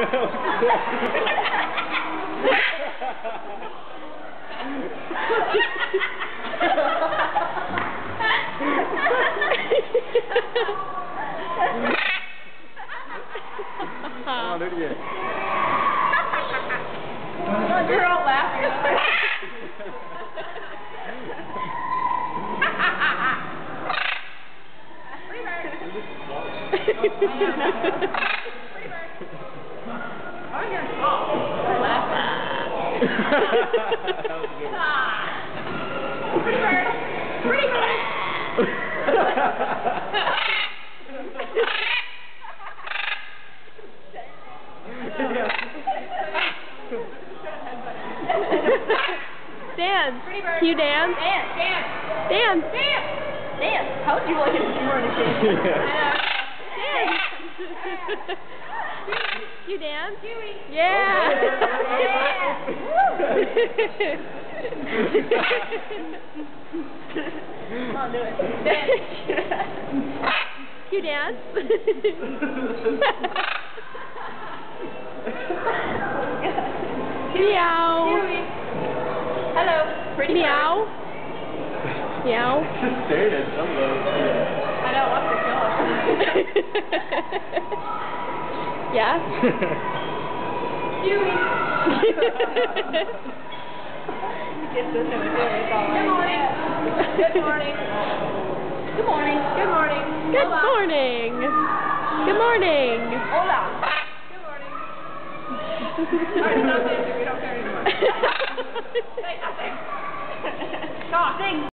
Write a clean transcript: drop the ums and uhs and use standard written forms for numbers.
Come on, do it again. You're all laughing. Pretty bird. Dance. Can you dance? Dance. How would you like it if you were in a game? Dance. You dance? Yeah. Come on, do it. You dance? Meow. Hello. Pretty Meow. Meow. Just stared at some of those. I know, what's the kill? Yeah? Huey. Good morning. Good morning. Good morning. Good morning. Good morning. Good morning. Hola. Good morning. Alright, stop dancing. We don't care anymore. Say nothing. Talk. Sing.